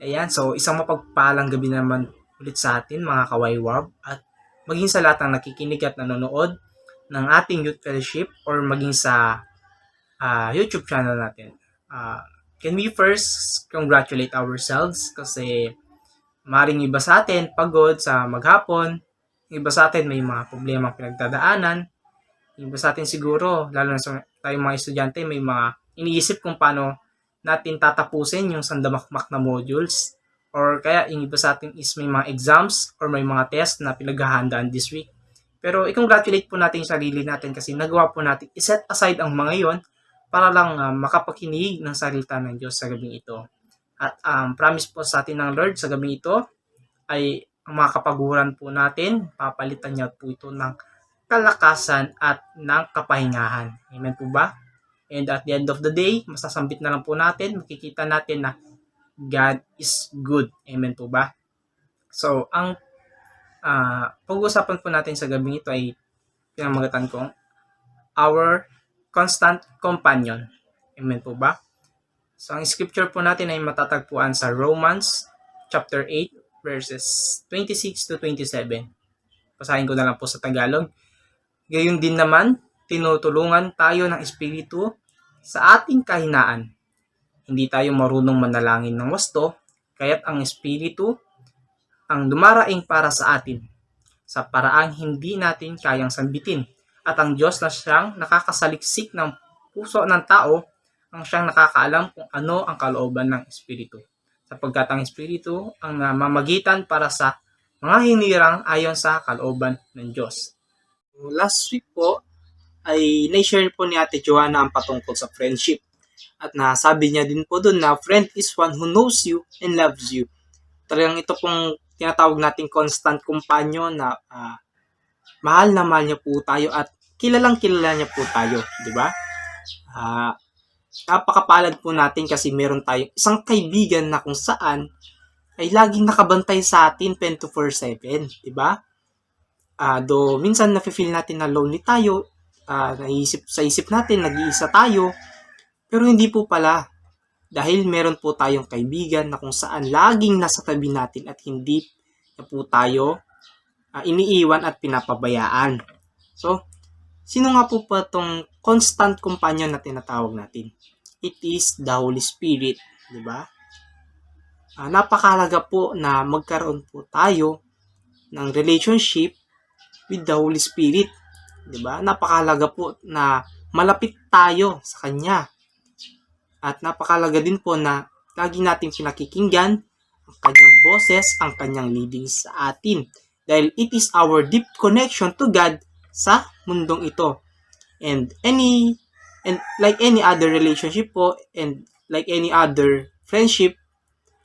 Ayan, so isang mapagpalang gabi naman ulit sa atin mga kawaywab at maging sa lahat ng nakikinig at nanonood ng ating youth fellowship or maging sa YouTube channel natin. Uh, can we first congratulate ourselves kasi maring iba sa atin pagod sa maghapon, iba sa atin may mga problemang pinagdadaanan, iba sa atin siguro, lalo na sa tayong mga estudyante, may mga iniisip kung paano natin tatapusin yung sandamakmak na modules or kaya yung iba sa atin is may mga exams or may mga test na pinaghahandaan this week. Pero i-congratulate po natin yung sarili natin kasi nagawa po natin i-set aside ang mga yon para lang makapakinig ng salita ng Diyos sa gabing ito. At promise po sa atin ng Lord sa gabing ito ay ang mga kapaguran po natin, papalitan niya po ito ng kalakasan at ng kapahingahan. Amen po ba? And at the end of the day, masasambit na lang po natin, makikita natin na God is good. Amen po ba? So, ang pag-uusapan po natin sa gabing ito ay pinamagatan kong our constant companion. Amen po ba? So, ang scripture po natin ay matatagpuan sa Romans chapter 8 verses 26 to 27. Basahin ko na lang po sa Tagalog. Gayon din naman, tinutulungan tayo ng Espiritu sa ating kahinaan. Hindi tayo marunong manalangin ng wasto, kaya't ang Espiritu ang dumaraing para sa atin sa paraang hindi natin kayang sambitin. At ang Diyos na siyang nakakasaliksik ng puso ng tao, ang siyang nakakaalam kung ano ang kalooban ng Espiritu. Sapagkat ang Espiritu ang namamagitan para sa mga hinirang ayon sa kalooban ng Diyos. Last week po ay na-share po ni Ate Joanna ang patungkol sa friendship. At nasabi niya din po doon na friend is one who knows you and loves you. Talagang ito pong tinatawag nating constant companion na mahal na mahal niya po tayo at kilalang kilala niya po tayo, di ba? Napakapalad po natin kasi meron tayong isang kaibigan na kung saan ay laging nakabantay sa atin 24/7, di ba? Do minsan nafe-feel natin na lonely tayo, naisip sa isip natin nag-iisa tayo, pero hindi po pala. Dahil meron po tayong kaibigan na kung saan laging nasa tabi natin at hindi na po tayo iniiwan at pinapabayaan. So, sino nga po pa itong constant companion na tinatawag natin? It is the Holy Spirit, di ba? Napakahalaga po na magkaroon po tayo ng relationship with the Holy Spirit, di ba? Napakahalaga po na malapit tayo sa Kanya. At napakahalaga din po na lagi nating pinakikinggan ang Kanyang boses, ang Kanyang leading sa atin. Dahil it is our deep connection to God sa mundong ito. And like any other relationship po, and like any other friendship,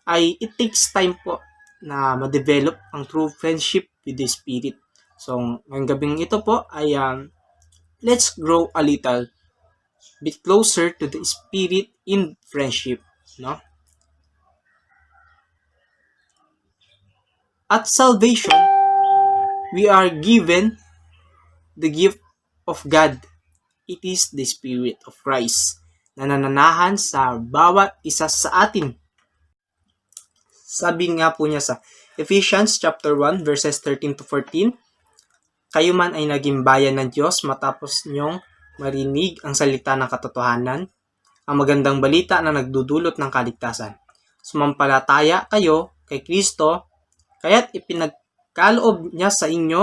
ay it takes time po na ma-develop ang true friendship with the Spirit. So, ngayong gabing ito po ay let's grow a little bit closer to the Spirit in friendship, no? At salvation, we are given the gift of God. It is the Spirit of Christ na nananahan sa bawat isa sa atin. Sabi nga po niya sa Ephesians chapter 1 verses 13 to 14, kayo man ay naging bayan ng Diyos matapos niyong marinig ang salita ng katotohanan, ang magandang balita na nagdudulot ng kaligtasan. Sumampalataya kayo kay Kristo, kaya't ipinagkaloob niya sa inyo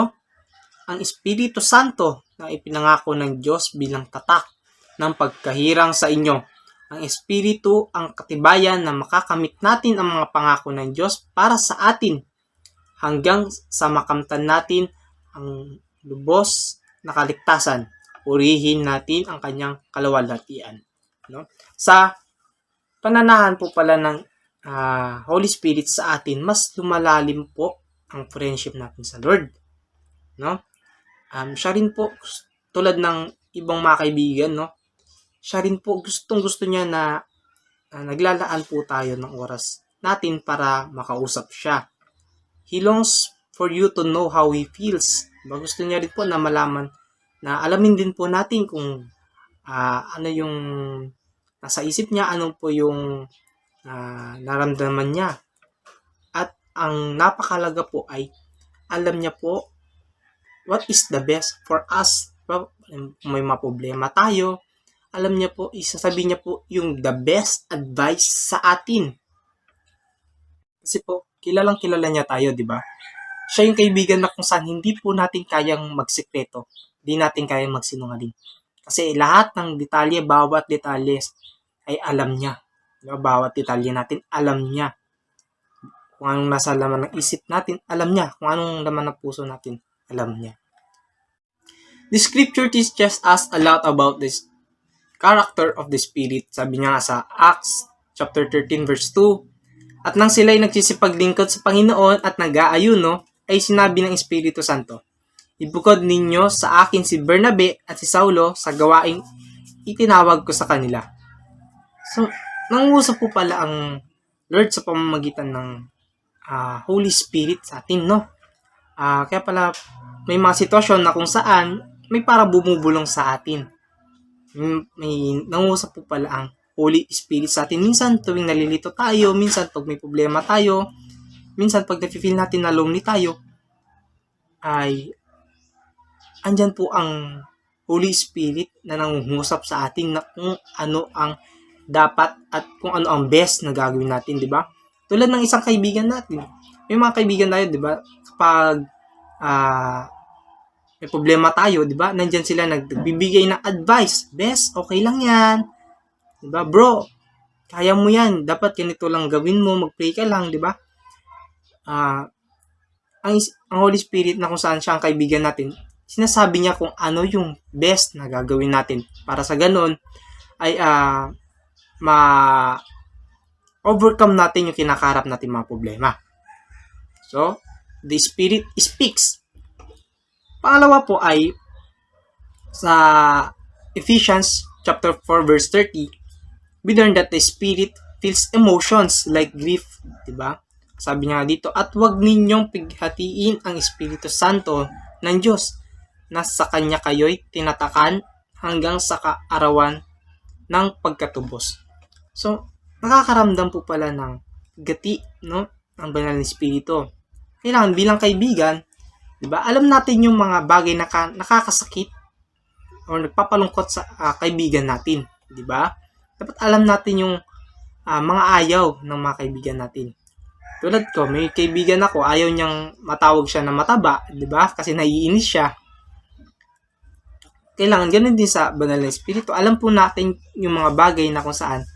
ang Espiritu Santo na ipinangako ng Diyos bilang tatak ng pagkahirang sa inyo. Ang Espiritu ang katibayan na makakamit natin ang mga pangako ng Diyos para sa atin hanggang sa makamtan natin ang lubos na kaligtasan. Purihin natin ang Kanyang kaluwalhatian. No? Sa pananahan po pala ng Holy Spirit sa atin, mas lumalalim po ang friendship natin sa Lord. No? Siya rin po, tulad ng ibang mga kaibigan, no? Siya rin po gustong-gusto niya na naglalaan po tayo ng oras natin para makausap siya. He longs for you to know how he feels. Gusto niya rin po na malaman, na alamin din po natin kung ano yung nasa isip niya, ano po yung naramdaman niya. ang napakalaga po ay alam niya po what is the best for us. Kung may mga problema tayo, alam niya po, isasabihin niya po yung the best advice sa atin. Kasi po, kilalang kilala niya tayo, di ba? Siya yung kaibigan na kung saan hindi po natin kayang magsikreto. Hindi natin kayang magsinungaling. Kasi lahat ng detalye, bawat detalye ay alam niya. Diba? Bawat detalye natin, alam niya. Kung anong nasa laman ng isip natin, alam niya. Kung anong laman ng puso natin, alam niya. The scripture teaches us a lot about this character of the Spirit. Sabi niya sa Acts chapter 13 verse 2, at nang sila'y nagsisipaglingkod sa Panginoon at nag-aayuno, ay sinabi ng Espiritu Santo, ibukod ninyo sa akin si Bernabe at si Saulo sa gawaing itinawag ko sa kanila. So, nangusap po pala ang Lord sa pamamagitan ng Holy Spirit sa atin, no? Kaya pala, may mga sitwasyon na kung saan may para bumubulong sa atin. May nangusap po pala ang Holy Spirit sa atin. Minsan tuwing nalilito tayo, minsan pag may problema tayo, minsan pag nafe-feel natin na lonely tayo, ay andyan po ang Holy Spirit na nangungusap sa atin na kung ano ang dapat at kung ano ang best na gagawin natin, di ba? Tulad ng isang kaibigan natin. May mga kaibigan tayo, di ba? Kapag may problema tayo, di ba? Nandyan sila nagbibigay ng advice. Best, okay lang yan. Di ba? Bro, kaya mo yan. Dapat ganito lang gawin mo. Mag-pray ka lang, di ba? Ang Holy Spirit na kung saan siya ang kaibigan natin, sinasabi niya kung ano yung best na gagawin natin. Para sa ganun, ay ma-overcome natin yung kinakarap natin mga problema. So, the Spirit speaks. Pangalawa po ay sa Ephesians chapter 4 verse 30, we learn that the Spirit feels emotions like grief, diba? Sabi niya dito, at huwag ninyong pighatiin ang Espiritu Santo ng Diyos na sa Kanya kayo'y tinatakan hanggang sa kaarawan ng pagkatubos. So, nakakaramdam po pala ng gati, no? Ang banal na Espiritu. Kailangan bilang kaibigan, diba? Alam natin yung mga bagay na nakakasakit o nagpapalungkot sa kaibigan natin, diba? Dapat alam natin yung mga ayaw ng mga kaibigan natin. Tulad ko, may kaibigan ako, ayaw niyang matawag siya na mataba, diba? Kasi naiinis siya. Kailangan ganun din sa banal na Espiritu. Alam po natin yung mga bagay na kung saan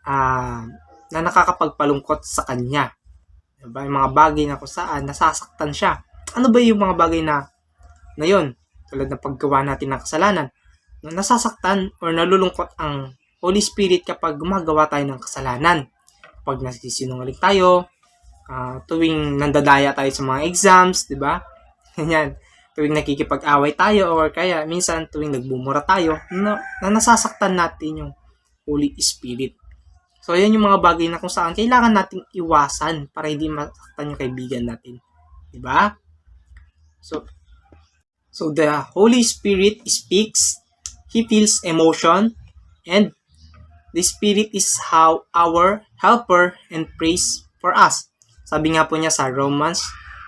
na nakakapagpalungkot sa kanya. Diba? Yung mga bagay na kung saan nasasaktan siya. Ano ba yung mga bagay na yun? Tulad ng paggawa natin ng kasalanan. Nasasaktan or nalulungkot ang Holy Spirit kapag gumagawa tayo ng kasalanan. Kapag nagsisinungaling tayo, tuwing nandadaya tayo sa mga exams, di ba? Ganyan. Tuwing nakikipag-away tayo or kaya minsan tuwing nagbumura tayo, na nasasaktan natin yung Holy Spirit. So, yan yung mga bagay na kung saan kailangan nating iwasan para hindi masaktan yung kaibigan natin. Di ba? So the Holy Spirit speaks, He feels emotion, and the Spirit is how our helper and prays for us. Sabi nga po niya sa Romans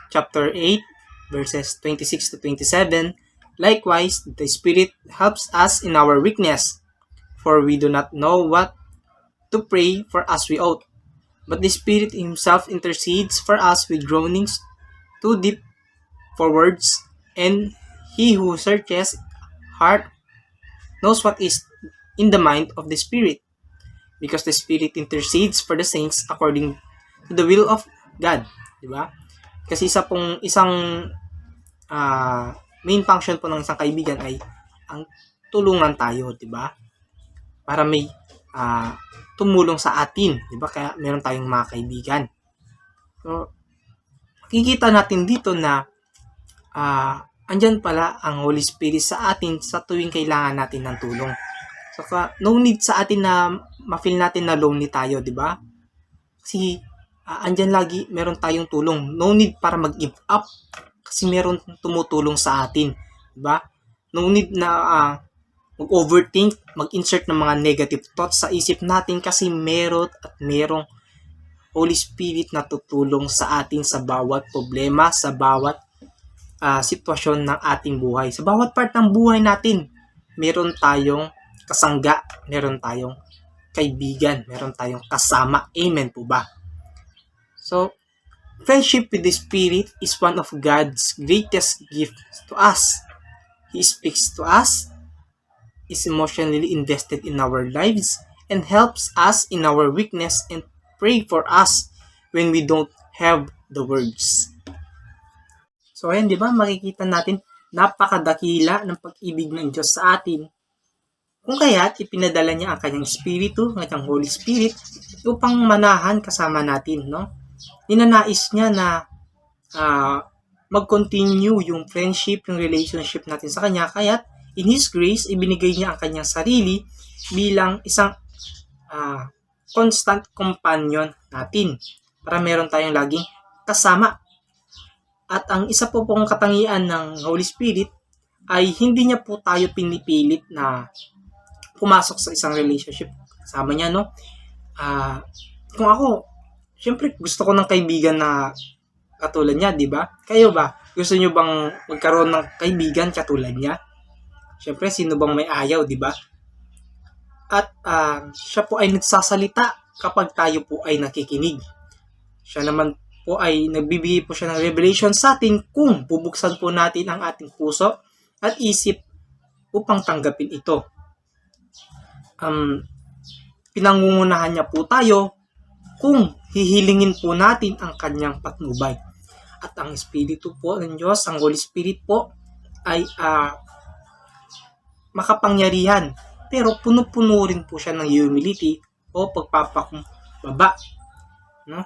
chapter 8 verses 26 to 27, likewise, the Spirit helps us in our weakness, for we do not know what to pray for as we ought. But the Spirit Himself intercedes for us with groanings too deep for words, and He who searches heart knows what is in the mind of the Spirit, because the Spirit intercedes for the saints according to the will of God. Diba? Kasi isang main function po ng isang kaibigan ay ang tulungan tayo, diba? Para may tumulong sa atin, diba? Kaya meron tayong mga kaibigan. So, makikita natin dito na andyan pala ang Holy Spirit sa atin sa tuwing kailangan natin ng tulong. So, no need sa atin na ma-feel natin na lonely tayo, di ba? Kasi andyan lagi meron tayong tulong. No need para mag-give up kasi meron tumutulong sa atin, di ba? No need na mag-overthink, mag-insert ng mga negative thoughts sa isip natin kasi merong Holy Spirit na tutulong sa atin sa bawat problema, sa bawat sitwasyon ng ating buhay. Sa bawat part ng buhay natin, meron tayong kasangga, meron tayong kaibigan, meron tayong kasama. Amen po ba? So, friendship with the Spirit is one of God's greatest gifts to us. He speaks to us, is emotionally invested in our lives, and helps us in our weakness and pray for us when we don't have the words. So ayan, di ba, makikita natin napakadakila ng pag-ibig ng Diyos sa atin. Kung kaya't ipinadala niya ang kanyang Espiritu, ang kanyang Holy Spirit, upang manahan kasama natin, no? Ninanais niya na mag-continue yung friendship, yung relationship natin sa kanya. Kaya't in His grace, ibinigay niya ang kanyang sarili bilang isang constant companion natin para meron tayong laging kasama. At ang isa po pong katangian ng Holy Spirit ay hindi niya po tayo pinipilit na pumasok sa isang relationship kasama niya, no? Kung ako, syempre gusto ko ng kaibigan na katulad niya, di ba? Kayo ba? Gusto niyo bang magkaroon ng kaibigan katulad niya? Syempre, sino bang may ayaw, di ba? At siya po ay nagsasalita kapag tayo po ay nakikinig. Siya naman po ay nagbibigay po siya ng revelation sa atin kung bubuksan po natin ang ating puso at isip upang tanggapin ito. Pinangungunahan niya po tayo kung hihilingin po natin ang kanyang patnubay. At ang Espiritu po ng Diyos, ang Holy Spirit po, ay makapangyarihan. Pero puno-puno rin po siya ng humility o pagpapakumbaba. No?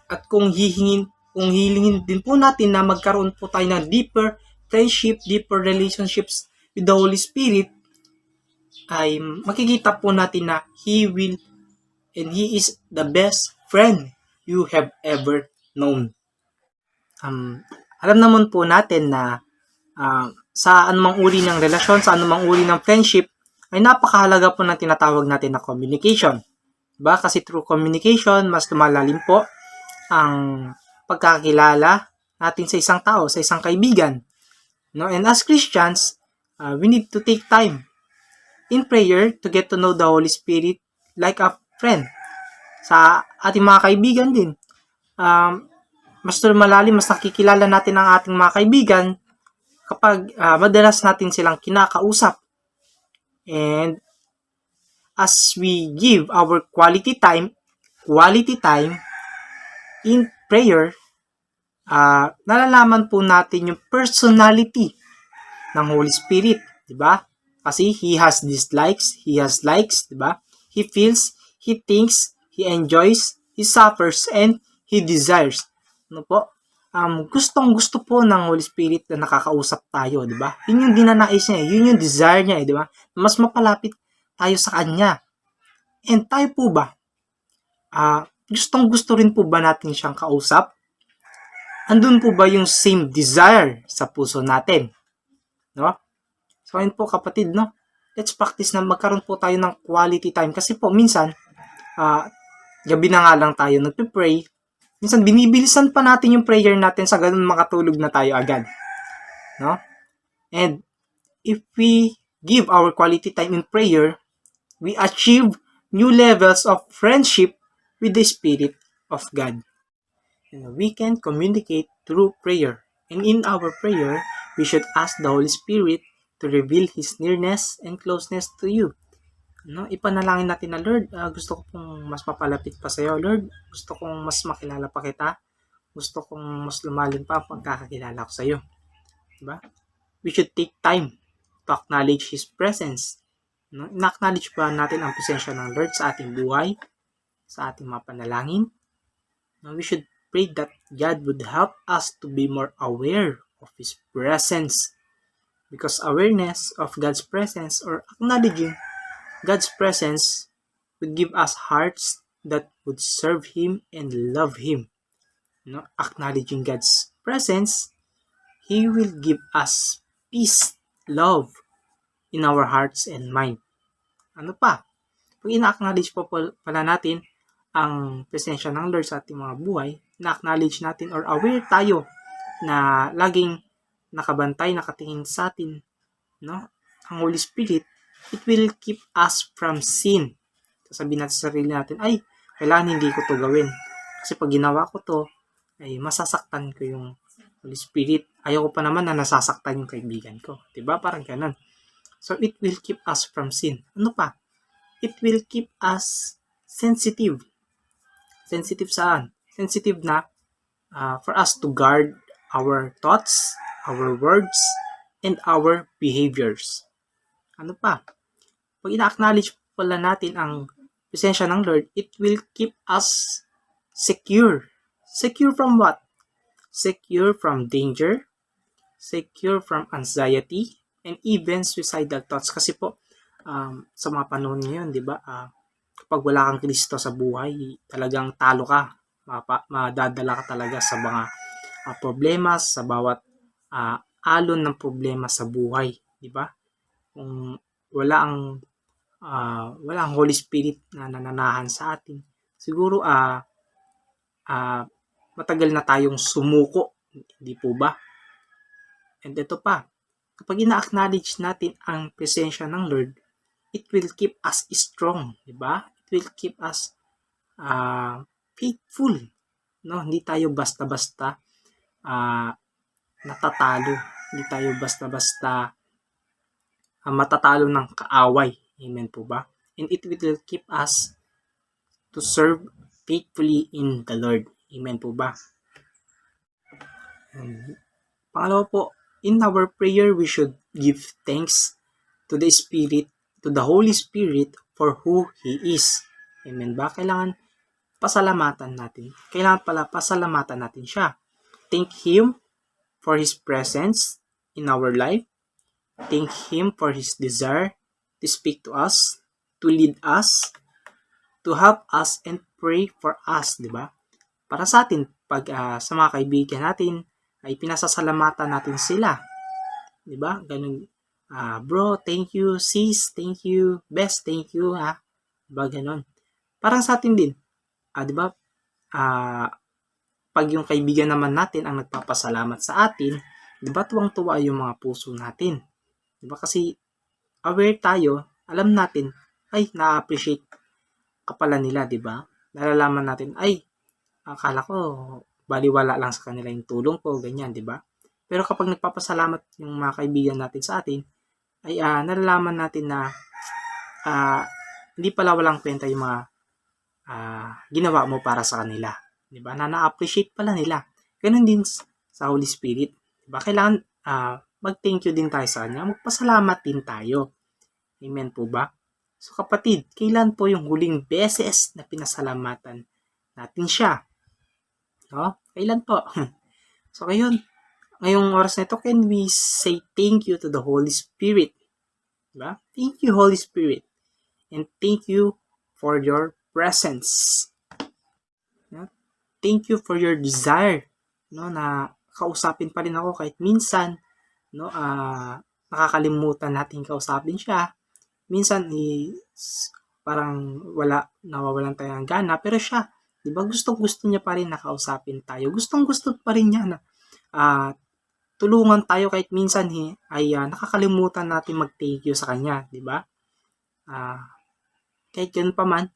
At kung hilingin din po natin na magkaroon po tayo ng deeper friendship, deeper relationships with the Holy Spirit, ay makikita po natin na He will and He is the best friend you have ever known. Alam naman po natin na sa anumang uri ng relasyon, sa anumang uri ng friendship, ay napakahalaga po ng tinatawag natin na communication. Diba? Kasi through communication, mas lumalalim po ang pagkakilala natin sa isang tao, sa isang kaibigan. No? And as Christians, we need to take time in prayer to get to know the Holy Spirit like a friend. Sa ating mga kaibigan din. Mas lumalalim, mas nakikilala natin ang ating mga kaibigan kapag madalas natin silang kinakausap. And as we give our quality time in prayer, nalalaman po natin yung personality ng Holy Spirit, di ba? Kasi He has dislikes, He has likes, di ba? He feels, He thinks, He enjoys, He suffers, and He desires. Ano po? Gustong-gusto po ng Holy Spirit na nakakausap tayo, di ba? Yun yung dinanais niya, yun yung desire niya, di ba? Mas mapalapit tayo sa Kanya. And tayo po ba? Gustong-gusto rin po ba natin siyang kausap? Andun po ba yung same desire sa puso natin? No? So, ayun po kapatid, no? Let's practice na magkaroon po tayo ng quality time. Kasi po, minsan, gabi na nga lang tayo nagpe-pray. Minsan, binibilisan pa natin yung prayer natin sa ganun makatulog na tayo agad. No? And if we give our quality time in prayer, we achieve new levels of friendship with the Spirit of God. And we can communicate through prayer. And in our prayer, we should ask the Holy Spirit to reveal His nearness and closeness to you. No, ipanalangin natin na, Lord, gusto ko pong mas mapalapit pa sa iyo, Lord. Gusto kong mas makilala pa kita. Gusto kong mas lumalim pa ang pagkakakilala ko sa iyo. Diba? We should take time to acknowledge His presence. No? Na-acknowledge ba natin ang presensya ng Lord sa ating buhay, sa ating mga panalangin? No? We should pray that God would help us to be more aware of His presence. Because awareness of God's presence or acknowledging God's presence would give us hearts that would serve Him and love Him. No? Acknowledging God's presence, He will give us peace, love in our hearts and mind. Ano pa? Pag ina-acknowledge po pala natin ang presensya ng Lord sa ating mga buhay, na-acknowledge natin or aware tayo na laging nakabantay, nakatingin sa atin, no? Ang Holy Spirit, it will keep us from sin. Sasabihin natin sa sarili natin, ay, kailangan hindi ko to gawin. Kasi pag ginawa ko to, ay masasaktan ko yung Holy Spirit. Ayaw ko pa naman na nasasaktan yung kaibigan ko. Diba? Parang ganun. So, it will keep us from sin. Ano pa? It will keep us sensitive. Sensitive saan? Sensitive na for us to guard our thoughts, our words, and our behaviors. Ano pa? Pag ina-acknowledge pala natin ang presensya ng Lord, it will keep us secure. Secure from what? Secure from danger, secure from anxiety, and even suicidal thoughts. Kasi po, sa mga panahon ngayon, di ba, kapag wala kang Kristo sa buhay, talagang talo ka. Madadala ka talaga sa mga problema, sa bawat alon ng problema sa buhay. Di ba? Kung wala ang Holy Spirit na nananahan sa atin, siguro matagal na tayong sumuko, hindi po ba? And ito pa, kapag ina-acknowledge natin ang presensya ng Lord, it will keep us strong, di ba? It will keep us faithful, no? Hindi tayo basta-basta natatalo, hindi tayo basta-basta matatalo ng kaaway. Amen po ba? And it will keep us to serve faithfully in the Lord. Amen po ba? And pangalawa po, in our prayer, we should give thanks to the Spirit, to the Holy Spirit for who He is. Amen ba? Kailangan pasalamatan natin. Kailangan pala pasalamatan natin siya. Thank Him for His presence in our life. Thank Him for His desire to speak to us, to lead us, to help us, and pray for us, di ba? Para sa atin, pag sa mga kaibigan natin, ay pinasasalamatan natin sila. Di ba? Ganun, bro, thank you, sis, thank you, best, thank you, ha? Diba, ganun. Parang sa atin din, di ba? Pag yung kaibigan naman natin ang nagpapasalamat sa atin, di ba tuwang-tuwa yung mga puso natin? Di ba? Kasi aware tayo, alam natin, ay, na-appreciate ka pala nila, di ba? Nalalaman natin, ay, akala ko, baliwala lang sa kanila yung tulong ko, ganyan, di ba? Pero kapag nagpapasalamat yung mga kaibigan natin sa atin, ay nalalaman natin na hindi pala walang kwenta yung mga ginawa mo para sa kanila. Di ba? Na-appreciate pala nila. Ganun din sa Holy Spirit. Di ba? Kailangan mag-thank you din tayo sa kanya. Magpasalamat din tayo. Amen po ba? So kapatid, kailan po yung huling beses na pinasalamatan natin siya? No? Kailan po? So ngayong oras na ito, can we say thank you to the Holy Spirit? Diba? Thank you, Holy Spirit. And thank you for your presence. Yeah? Thank you for your desire, no, na kausapin pa rin ako kahit minsan, no, nakakalimutan natin kausapin siya. Minsan parang nawawalan tayo ng gana, pero siya, 'di ba, gusto niya pa rin nakausapin tayo. Gustong-gusto pa rin niya na tulungan tayo kahit minsan ay nakakalimutan natin mag-thank you sa kanya, 'di ba? Kahit ganun pa man,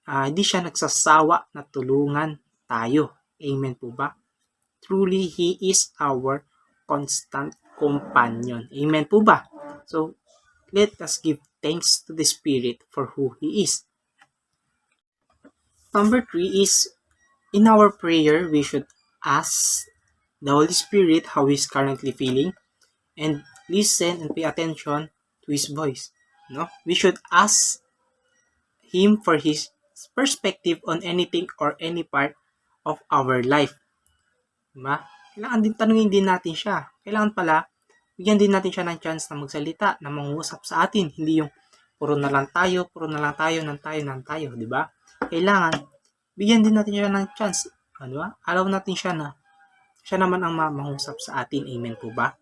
hindi siya nagsasawa na tulungan tayo. Amen po ba? Truly, He is our constant companion. Amen po ba? So, let us give thanks to the Spirit for who He is. Number 3 is, in our prayer, we should ask the Holy Spirit how He's currently feeling and listen and pay attention to His voice. No? We should ask Him for His perspective on anything or any part of our life. Diba? Kailangan din tanungin din natin siya. Kailangan pala, bigyan din natin siya ng chance na magsalita, na mangusap sa atin. Hindi yung puro na lang tayo, diba? Kailangan, bigyan din natin siya ng chance. Diba? Allow natin siya na siya naman ang mangusap sa atin. Amen po ba?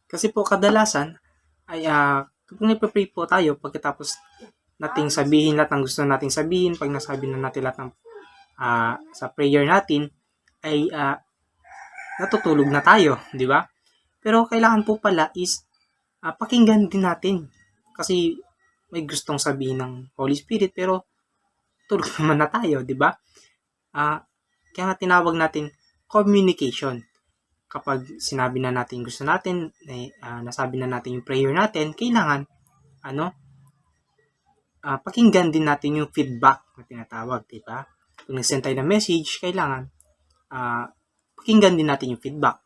Kasi po kadalasan, ay kung nagpa-pray po tayo, pagkatapos nating sabihin lahat ng gusto nating sabihin, pag nasabi na natin lahat ng sa prayer natin, ay natutulog na tayo, di ba? Pero kailangan po pala is pakinggan din natin. Kasi may gustong sabihin ng Holy Spirit pero tulog naman na tayo, di ba? Kaya nga tinawag natin communication. Kapag sinabi na natin gusto natin, nasabi na natin yung prayer natin, kailangan pakinggan din natin yung feedback na tinatawag, di ba? Kung nag-send tayo ng message, kailangan pakinggan din natin yung feedback.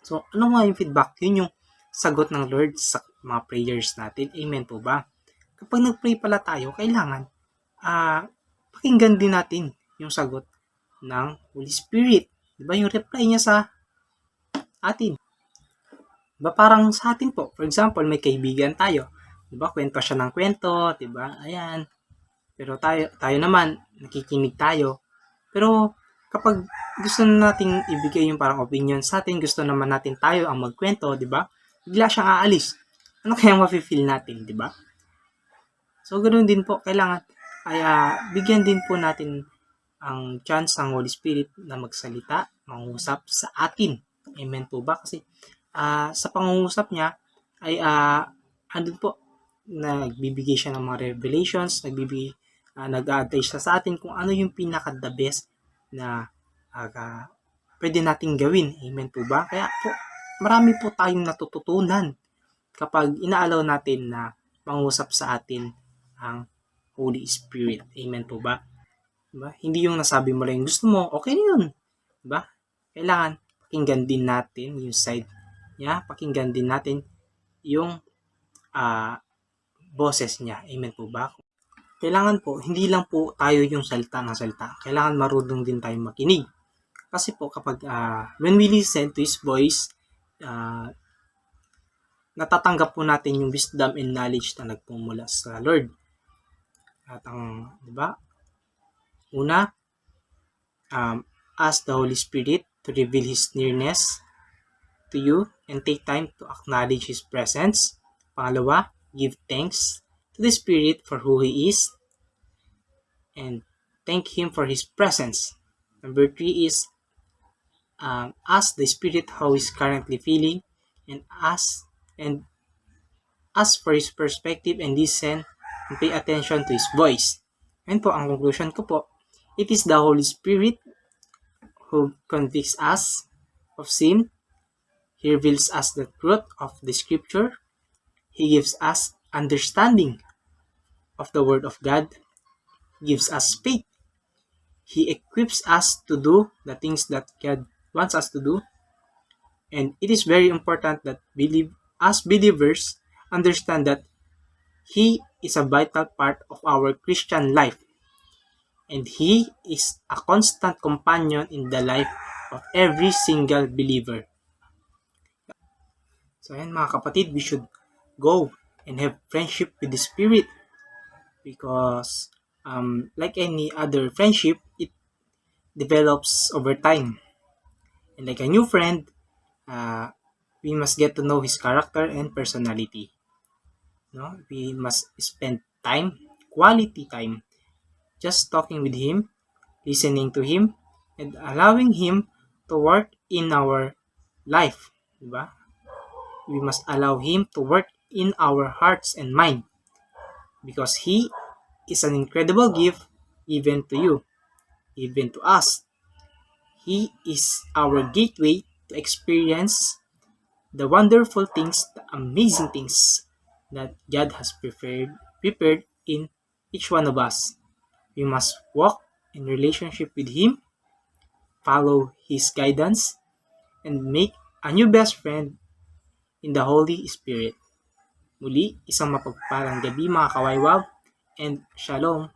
So, ano nga yung feedback? Yun yung sagot ng Lord sa mga prayers natin. Amen po ba? Kapag nag-pray pala tayo, kailangan pakinggan din natin yung sagot ng Holy Spirit. Diba? Yung reply niya sa atin. Diba? Parang sa atin po. For example, may kaibigan tayo. Diba? Kwento siya ng kwento. Diba? Ayan. Pero tayo naman, nakikinig tayo. Pero kapag gusto na nating ibigay yung parang opinion sa atin, gusto naman natin tayo ang magkwento, di ba? Bigla siyang aalis. Ano kaya mafe-feel natin, di ba? So, ganoon din po, kailangan ay bigyan din po natin ang chance ng Holy Spirit na magsalita, mangusap sa atin. Amen po ba? Kasi sa pangungusap niya ay andun po, nagbibigay siya ng mga revelations, nag-a-advise siya sa atin kung ano yung pinaka-the best na pwede nating gawin. Amen po ba? Kaya po, marami po tayong natututunan kapag inaalaw natin na mangusap sa atin ang Holy Spirit. Amen po ba? Diba? Hindi yung nasabi mo lang yung gusto mo, okay na yun. Diba? Kailangan pakinggan din natin yung side niya, pakinggan din natin yung boses niya. Amen po ba? Kailangan po, hindi lang po tayo yung salita ng salita. Kailangan marunong din tayong makinig. Kasi po kapag when we listen to His voice, natatanggap po natin yung wisdom and knowledge na nagpumula sa Lord. At di ba? Una, ask the Holy Spirit to reveal His nearness to you and take time to acknowledge His presence. Pangalawa, give thanks to the Spirit for who He is and thank Him for His presence. Number 3 is ask the Spirit how He's currently feeling and ask for His perspective and listen and pay attention to His voice. And po, ang conclusion ko po, it is the Holy Spirit who convicts us of sin. He reveals us the truth of the Scripture. He gives us understanding of the Word of God. He gives us faith. He equips us to do the things that God wants us to do. And it is very important that as believers understand that He is a vital part of our Christian life. And He is a constant companion in the life of every single believer. So ayan mga kapatid, we should go and have friendship with the Spirit. Because like any other friendship, it develops over time. And like a new friend, we must get to know his character and personality. No? We must spend time, quality time, just talking with him, listening to him, and allowing him to work in our life. Diba? We must allow him to work in our hearts and mind because he is an incredible gift given to you, given to us. He is our gateway to experience the wonderful things, the amazing things that God has prepared in each one of us. We must walk in relationship with Him, follow His guidance, and make a new best friend in the Holy Spirit. Muli, isang mapagpalang gabi mga kawaywab, and Shalom.